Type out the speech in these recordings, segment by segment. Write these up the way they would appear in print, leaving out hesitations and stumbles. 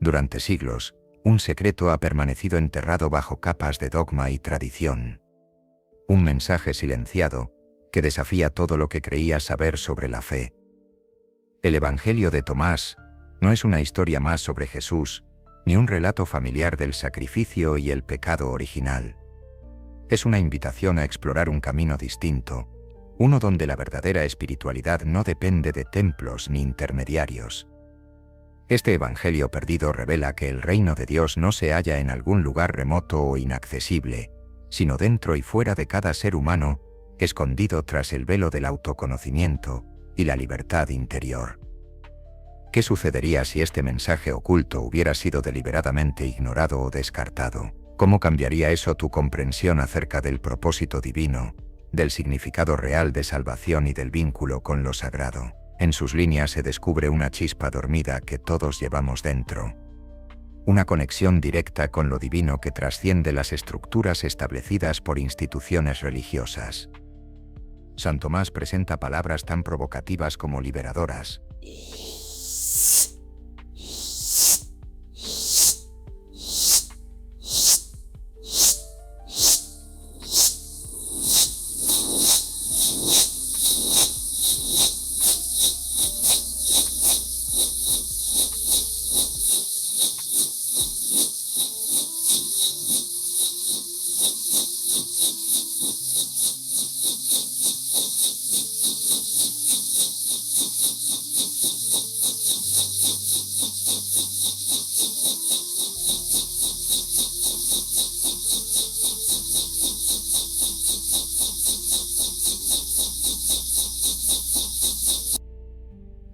Durante siglos, un secreto ha permanecido enterrado bajo capas de dogma y tradición. Un mensaje silenciado, que desafía todo lo que creías saber sobre la fe. El Evangelio de Tomás no es una historia más sobre Jesús, ni un relato familiar del sacrificio y el pecado original. Es una invitación a explorar un camino distinto, uno donde la verdadera espiritualidad no depende de templos ni intermediarios. Este Evangelio perdido revela que el reino de Dios no se halla en algún lugar remoto o inaccesible, sino dentro y fuera de cada ser humano, escondido tras el velo del autoconocimiento y la libertad interior. ¿Qué sucedería si este mensaje oculto hubiera sido deliberadamente ignorado o descartado? ¿Cómo cambiaría eso tu comprensión acerca del propósito divino, del significado real de salvación y del vínculo con lo sagrado? En sus líneas se descubre una chispa dormida que todos llevamos dentro. Una conexión directa con lo divino que trasciende las estructuras establecidas por instituciones religiosas. San Tomás presenta palabras tan provocativas como liberadoras.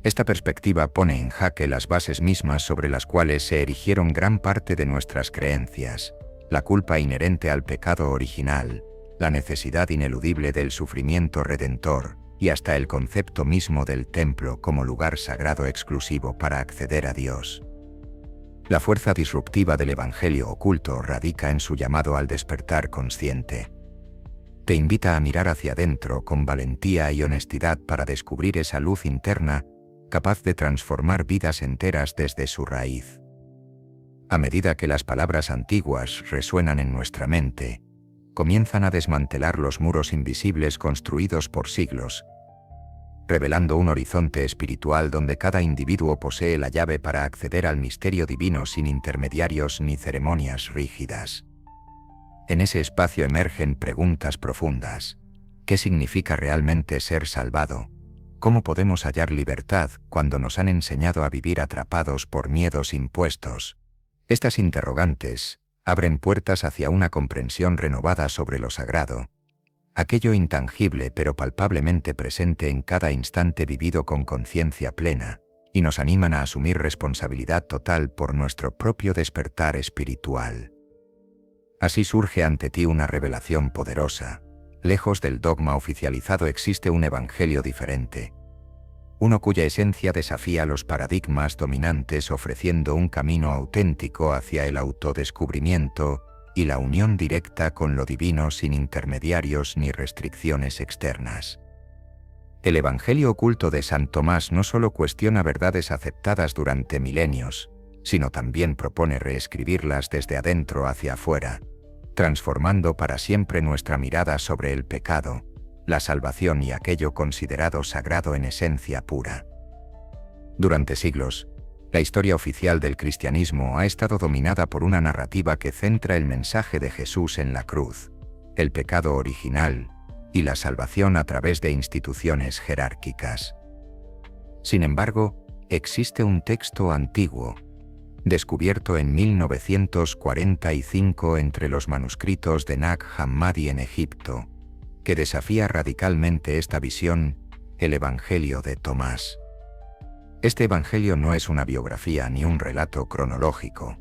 Esta perspectiva pone en jaque las bases mismas sobre las cuales se erigieron gran parte de nuestras creencias: la culpa inherente al pecado original, la necesidad ineludible del sufrimiento redentor, y hasta el concepto mismo del templo como lugar sagrado exclusivo para acceder a Dios. La fuerza disruptiva del Evangelio oculto radica en su llamado al despertar consciente. Te invita a mirar hacia adentro con valentía y honestidad para descubrir esa luz interna capaz de transformar vidas enteras desde su raíz. A medida que las palabras antiguas resuenan en nuestra mente, comienzan a desmantelar los muros invisibles construidos por siglos, revelando un horizonte espiritual donde cada individuo posee la llave para acceder al misterio divino sin intermediarios ni ceremonias rígidas. En ese espacio emergen preguntas profundas. ¿Qué significa realmente ser salvado? ¿Cómo podemos hallar libertad cuando nos han enseñado a vivir atrapados por miedos impuestos? Estas interrogantes abren puertas hacia una comprensión renovada sobre lo sagrado, aquello intangible pero palpablemente presente en cada instante vivido con conciencia plena, y nos animan a asumir responsabilidad total por nuestro propio despertar espiritual. Así surge ante ti una revelación poderosa. Lejos del dogma oficializado existe un evangelio diferente, uno cuya esencia desafía los paradigmas dominantes, ofreciendo un camino auténtico hacia el autodescubrimiento y la unión directa con lo divino sin intermediarios ni restricciones externas. El Evangelio oculto de San Tomás no solo cuestiona verdades aceptadas durante milenios, sino también propone reescribirlas desde adentro hacia afuera, transformando para siempre nuestra mirada sobre el pecado, la salvación y aquello considerado sagrado en esencia pura. Durante siglos, la historia oficial del cristianismo ha estado dominada por una narrativa que centra el mensaje de Jesús en la cruz, el pecado original y la salvación a través de instituciones jerárquicas. Sin embargo, existe un texto antiguo, descubierto en 1945 entre los manuscritos de Nag Hammadi en Egipto, que desafía radicalmente esta visión: el Evangelio de Tomás. Este Evangelio no es una biografía ni un relato cronológico.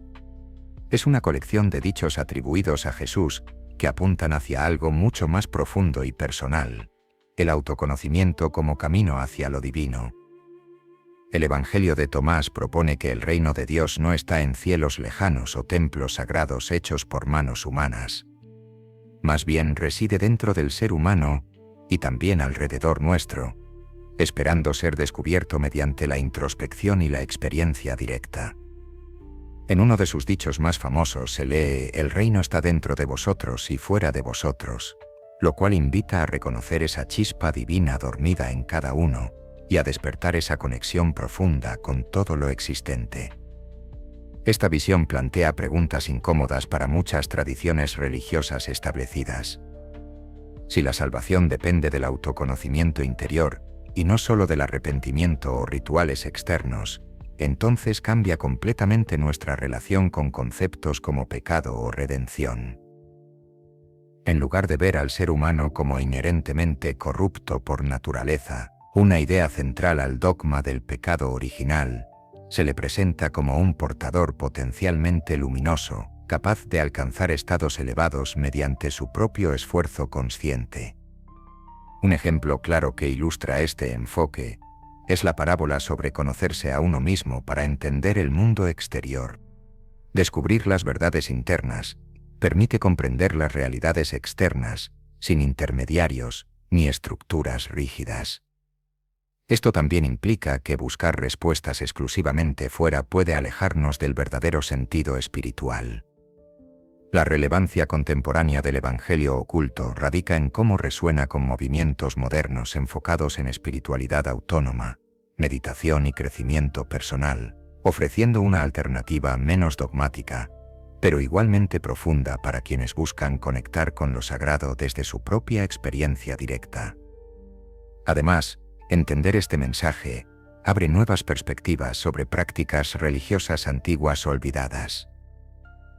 Es una colección de dichos atribuidos a Jesús que apuntan hacia algo mucho más profundo y personal: el autoconocimiento como camino hacia lo divino. El Evangelio de Tomás propone que el reino de Dios no está en cielos lejanos o templos sagrados hechos por manos humanas. Más bien reside dentro del ser humano y también alrededor nuestro, esperando ser descubierto mediante la introspección y la experiencia directa. En uno de sus dichos más famosos se lee: «El reino está dentro de vosotros y fuera de vosotros», lo cual invita a reconocer esa chispa divina dormida en cada uno y a despertar esa conexión profunda con todo lo existente. Esta visión plantea preguntas incómodas para muchas tradiciones religiosas establecidas. Si la salvación depende del autoconocimiento interior y no solo del arrepentimiento o rituales externos, entonces cambia completamente nuestra relación con conceptos como pecado o redención. En lugar de ver al ser humano como inherentemente corrupto por naturaleza, una idea central al dogma del pecado original, se le presenta como un portador potencialmente luminoso, capaz de alcanzar estados elevados mediante su propio esfuerzo consciente. Un ejemplo claro que ilustra este enfoque es la parábola sobre conocerse a uno mismo para entender el mundo exterior. Descubrir las verdades internas permite comprender las realidades externas, sin intermediarios ni estructuras rígidas. Esto también implica que buscar respuestas exclusivamente fuera puede alejarnos del verdadero sentido espiritual. La relevancia contemporánea del Evangelio oculto radica en cómo resuena con movimientos modernos enfocados en espiritualidad autónoma, meditación y crecimiento personal, ofreciendo una alternativa menos dogmática, pero igualmente profunda para quienes buscan conectar con lo sagrado desde su propia experiencia directa. Además, entender este mensaje abre nuevas perspectivas sobre prácticas religiosas antiguas olvidadas.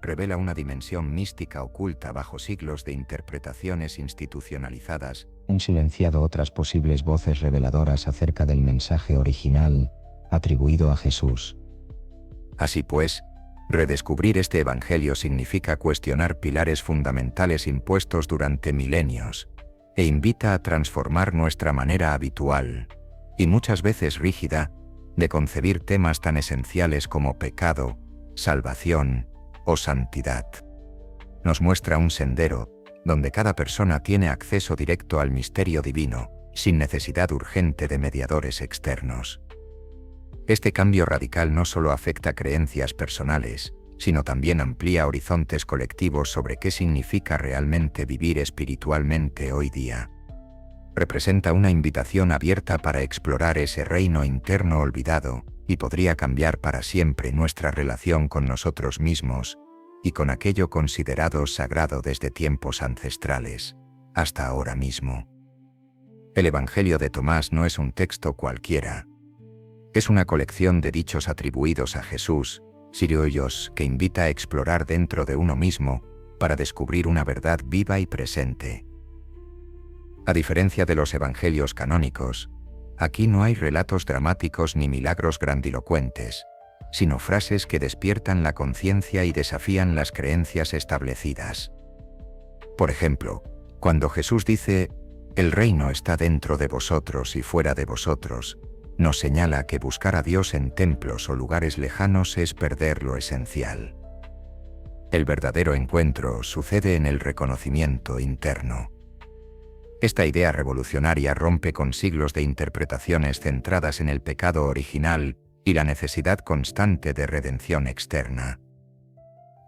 Revela una dimensión mística oculta bajo siglos de interpretaciones institucionalizadas. Han silenciado otras posibles voces reveladoras acerca del mensaje original, atribuido a Jesús. Así pues, redescubrir este evangelio significa cuestionar pilares fundamentales impuestos durante milenios, e invita a transformar nuestra manera habitual, y muchas veces rígida, de concebir temas tan esenciales como pecado, salvación o santidad. Nos muestra un sendero donde cada persona tiene acceso directo al misterio divino, sin necesidad urgente de mediadores externos. Este cambio radical no solo afecta creencias personales, sino también amplía horizontes colectivos sobre qué significa realmente vivir espiritualmente hoy día. Representa una invitación abierta para explorar ese reino interno olvidado, y podría cambiar para siempre nuestra relación con nosotros mismos y con aquello considerado sagrado desde tiempos ancestrales, hasta ahora mismo. El Evangelio de Tomás no es un texto cualquiera. Es una colección de dichos atribuidos a Jesús, sirios, que invita a explorar dentro de uno mismo para descubrir una verdad viva y presente. A diferencia de los evangelios canónicos, aquí no hay relatos dramáticos ni milagros grandilocuentes, sino frases que despiertan la conciencia y desafían las creencias establecidas. Por ejemplo, cuando Jesús dice: «El reino está dentro de vosotros y fuera de vosotros», nos señala que buscar a Dios en templos o lugares lejanos es perder lo esencial. El verdadero encuentro sucede en el reconocimiento interno. Esta idea revolucionaria rompe con siglos de interpretaciones centradas en el pecado original y la necesidad constante de redención externa.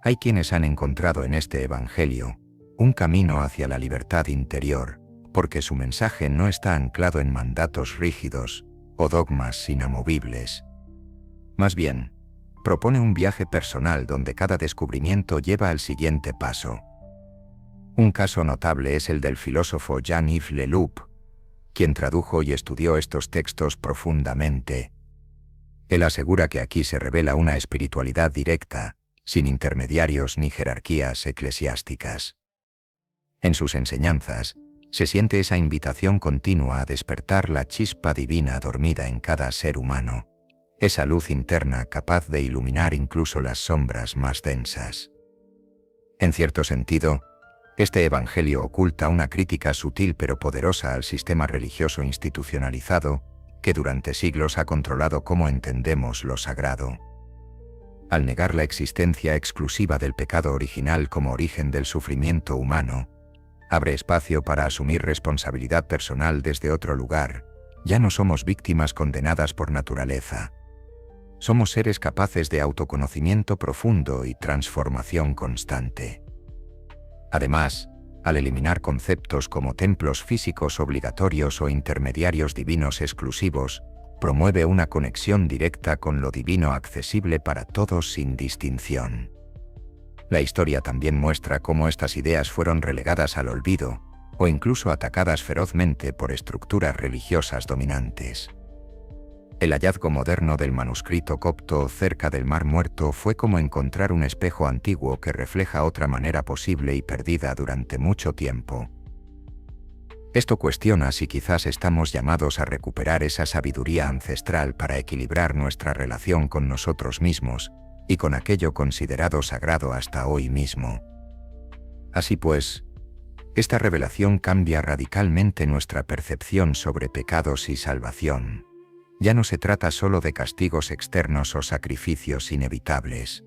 Hay quienes han encontrado en este Evangelio un camino hacia la libertad interior, porque su mensaje no está anclado en mandatos rígidos o dogmas inamovibles. Más bien, propone un viaje personal donde cada descubrimiento lleva al siguiente paso. Un caso notable es el del filósofo Jean-Yves Leloup, quien tradujo y estudió estos textos profundamente. Él asegura que aquí se revela una espiritualidad directa, sin intermediarios ni jerarquías eclesiásticas. En sus enseñanzas, se siente esa invitación continua a despertar la chispa divina dormida en cada ser humano, esa luz interna capaz de iluminar incluso las sombras más densas. En cierto sentido, este evangelio oculta una crítica sutil pero poderosa al sistema religioso institucionalizado, que durante siglos ha controlado cómo entendemos lo sagrado. Al negar la existencia exclusiva del pecado original como origen del sufrimiento humano, abre espacio para asumir responsabilidad personal desde otro lugar. Ya no somos víctimas condenadas por naturaleza. Somos seres capaces de autoconocimiento profundo y transformación constante. Además, al eliminar conceptos como templos físicos obligatorios o intermediarios divinos exclusivos, promueve una conexión directa con lo divino accesible para todos sin distinción. La historia también muestra cómo estas ideas fueron relegadas al olvido, o incluso atacadas ferozmente por estructuras religiosas dominantes. El hallazgo moderno del manuscrito copto cerca del Mar Muerto fue como encontrar un espejo antiguo que refleja otra manera posible y perdida durante mucho tiempo. Esto cuestiona si quizás estamos llamados a recuperar esa sabiduría ancestral para equilibrar nuestra relación con nosotros mismos y con aquello considerado sagrado hasta hoy mismo. Así pues, esta revelación cambia radicalmente nuestra percepción sobre pecados y salvación. Ya no se trata solo de castigos externos o sacrificios inevitables.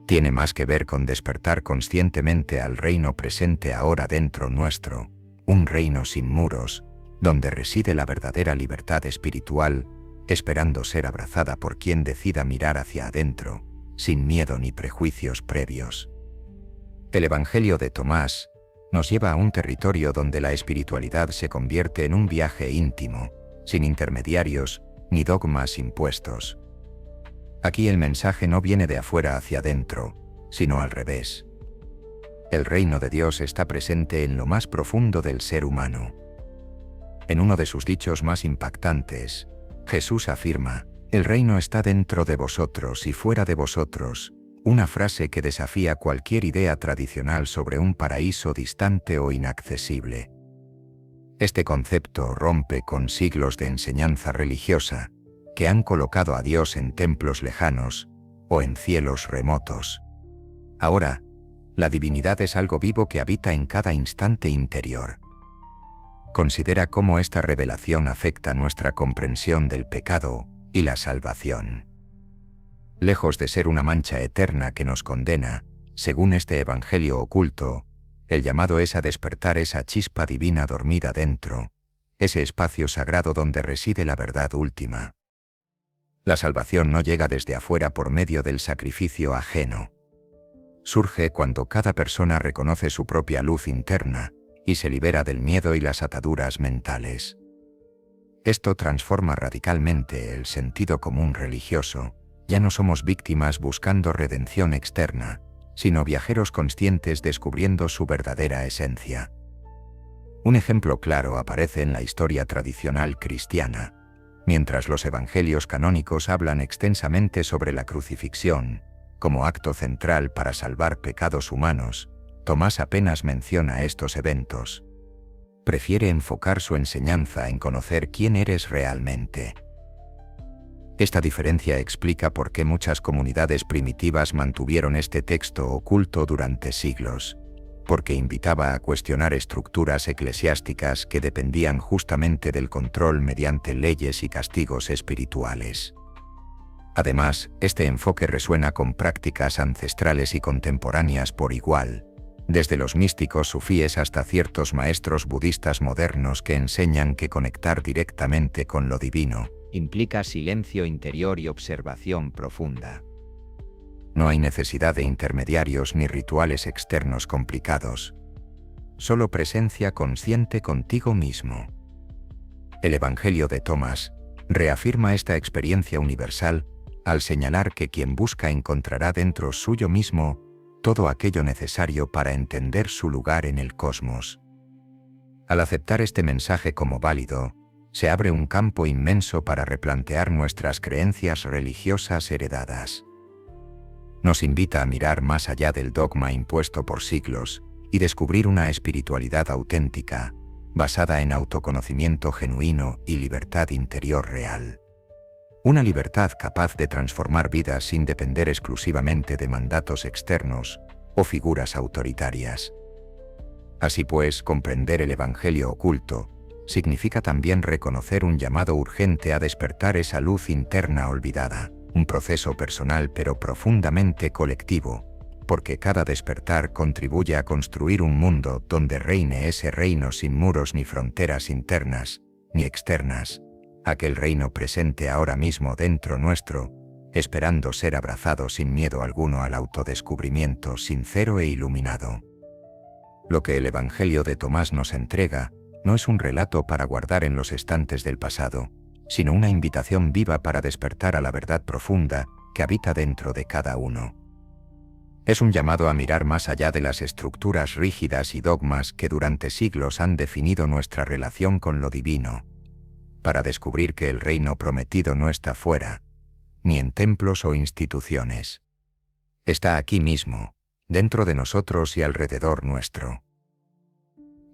Tiene más que ver con despertar conscientemente al reino presente ahora dentro nuestro, un reino sin muros, donde reside la verdadera libertad espiritual, esperando ser abrazada por quien decida mirar hacia adentro, sin miedo ni prejuicios previos. El Evangelio de Tomás nos lleva a un territorio donde la espiritualidad se convierte en un viaje íntimo, sin intermediarios ni dogmas impuestos. Aquí el mensaje no viene de afuera hacia adentro, sino al revés. El reino de Dios está presente en lo más profundo del ser humano. En uno de sus dichos más impactantes, Jesús afirma: «El reino está dentro de vosotros y fuera de vosotros», una frase que desafía cualquier idea tradicional sobre un paraíso distante o inaccesible. Este concepto rompe con siglos de enseñanza religiosa que han colocado a Dios en templos lejanos o en cielos remotos. Ahora, la divinidad es algo vivo que habita en cada instante interior. Considera cómo esta revelación afecta nuestra comprensión del pecado y la salvación. Lejos de ser una mancha eterna que nos condena, según este evangelio oculto, el llamado es a despertar esa chispa divina dormida dentro, ese espacio sagrado donde reside la verdad última. La salvación no llega desde afuera por medio del sacrificio ajeno. Surge cuando cada persona reconoce su propia luz interna y se libera del miedo y las ataduras mentales. Esto transforma radicalmente el sentido común religioso. Ya no somos víctimas buscando redención externa, sino viajeros conscientes descubriendo su verdadera esencia. Un ejemplo claro aparece en la historia tradicional cristiana. Mientras los evangelios canónicos hablan extensamente sobre la crucifixión, como acto central para salvar pecados humanos, Tomás apenas menciona estos eventos. Prefiere enfocar su enseñanza en conocer quién eres realmente. Esta diferencia explica por qué muchas comunidades primitivas mantuvieron este texto oculto durante siglos, porque invitaba a cuestionar estructuras eclesiásticas que dependían justamente del control mediante leyes y castigos espirituales. Además, este enfoque resuena con prácticas ancestrales y contemporáneas por igual, desde los místicos sufíes hasta ciertos maestros budistas modernos que enseñan que conectar directamente con lo divino implica silencio interior y observación profunda. No hay necesidad de intermediarios ni rituales externos complicados. Solo presencia consciente contigo mismo. El Evangelio de Tomás reafirma esta experiencia universal al señalar que quien busca encontrará dentro suyo mismo todo aquello necesario para entender su lugar en el cosmos. Al aceptar este mensaje como válido, se abre un campo inmenso para replantear nuestras creencias religiosas heredadas. Nos invita a mirar más allá del dogma impuesto por siglos y descubrir una espiritualidad auténtica, basada en autoconocimiento genuino y libertad interior real. Una libertad capaz de transformar vidas sin depender exclusivamente de mandatos externos o figuras autoritarias. Así pues, comprender el Evangelio oculto significa también reconocer un llamado urgente a despertar esa luz interna olvidada, un proceso personal pero profundamente colectivo, porque cada despertar contribuye a construir un mundo donde reine ese reino sin muros ni fronteras internas ni externas, aquel reino presente ahora mismo dentro nuestro, esperando ser abrazado sin miedo alguno al autodescubrimiento sincero e iluminado. Lo que el Evangelio de Tomás nos entrega no es un relato para guardar en los estantes del pasado, sino una invitación viva para despertar a la verdad profunda que habita dentro de cada uno. Es un llamado a mirar más allá de las estructuras rígidas y dogmas que durante siglos han definido nuestra relación con lo divino, para descubrir que el reino prometido no está fuera, ni en templos o instituciones. Está aquí mismo, dentro de nosotros y alrededor nuestro.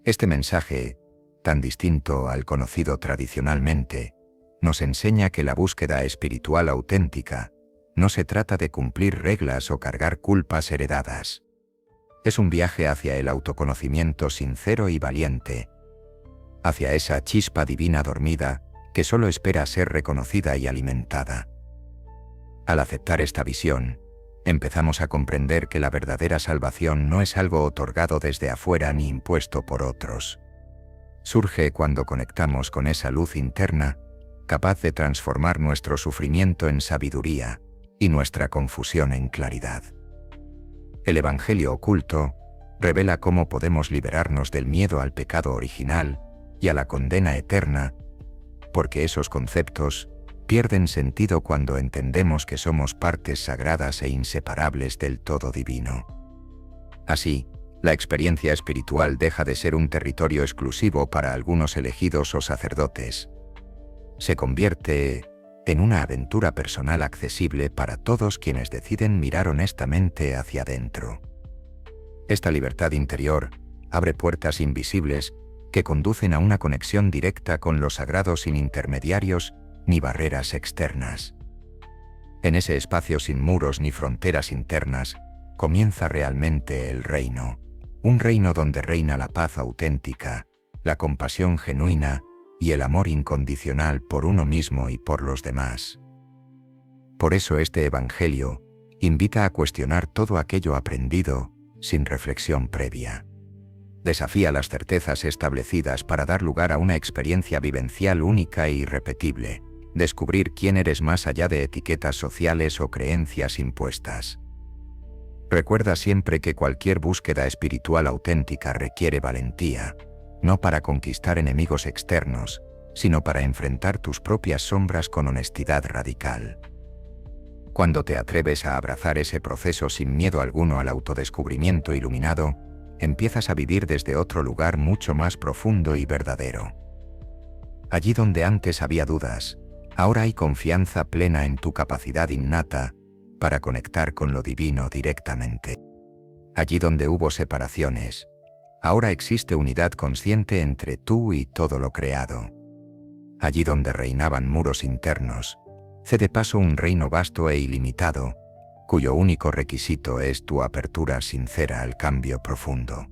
Este mensaje, tan distinto al conocido tradicionalmente, nos enseña que la búsqueda espiritual auténtica no se trata de cumplir reglas o cargar culpas heredadas. Es un viaje hacia el autoconocimiento sincero y valiente, hacia esa chispa divina dormida que solo espera ser reconocida y alimentada. Al aceptar esta visión, empezamos a comprender que la verdadera salvación no es algo otorgado desde afuera ni impuesto por otros. Surge cuando conectamos con esa luz interna, capaz de transformar nuestro sufrimiento en sabiduría y nuestra confusión en claridad. El Evangelio oculto revela cómo podemos liberarnos del miedo al pecado original y a la condena eterna, porque esos conceptos pierden sentido cuando entendemos que somos partes sagradas e inseparables del todo divino. Así, la experiencia espiritual deja de ser un territorio exclusivo para algunos elegidos o sacerdotes. Se convierte en una aventura personal accesible para todos quienes deciden mirar honestamente hacia adentro. Esta libertad interior abre puertas invisibles que conducen a una conexión directa con lo sagrado sin intermediarios ni barreras externas. En ese espacio sin muros ni fronteras internas, comienza realmente el reino, un reino donde reina la paz auténtica, la compasión genuina y el amor incondicional por uno mismo y por los demás. Por eso este Evangelio invita a cuestionar todo aquello aprendido sin reflexión previa. Desafía las certezas establecidas para dar lugar a una experiencia vivencial única e irrepetible, descubrir quién eres más allá de etiquetas sociales o creencias impuestas. Recuerda siempre que cualquier búsqueda espiritual auténtica requiere valentía, no para conquistar enemigos externos, sino para enfrentar tus propias sombras con honestidad radical. Cuando te atreves a abrazar ese proceso sin miedo alguno al autodescubrimiento iluminado, empiezas a vivir desde otro lugar mucho más profundo y verdadero. Allí donde antes había dudas, ahora hay confianza plena en tu capacidad innata para conectar con lo divino directamente. Allí donde hubo separaciones, ahora existe unidad consciente entre tú y todo lo creado. Allí donde reinaban muros internos, cede paso un reino vasto e ilimitado, cuyo único requisito es tu apertura sincera al cambio profundo.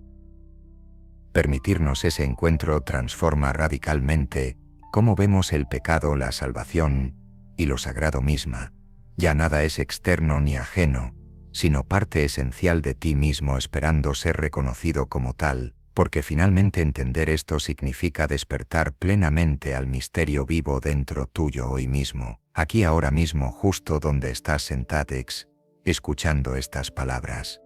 Permitirnos ese encuentro transforma radicalmente cómo vemos el pecado, la salvación y lo sagrado misma. Ya nada es externo ni ajeno, sino parte esencial de ti mismo esperando ser reconocido como tal, porque finalmente entender esto significa despertar plenamente al misterio vivo dentro tuyo hoy mismo, aquí ahora mismo justo donde estás sentatex, escuchando estas palabras.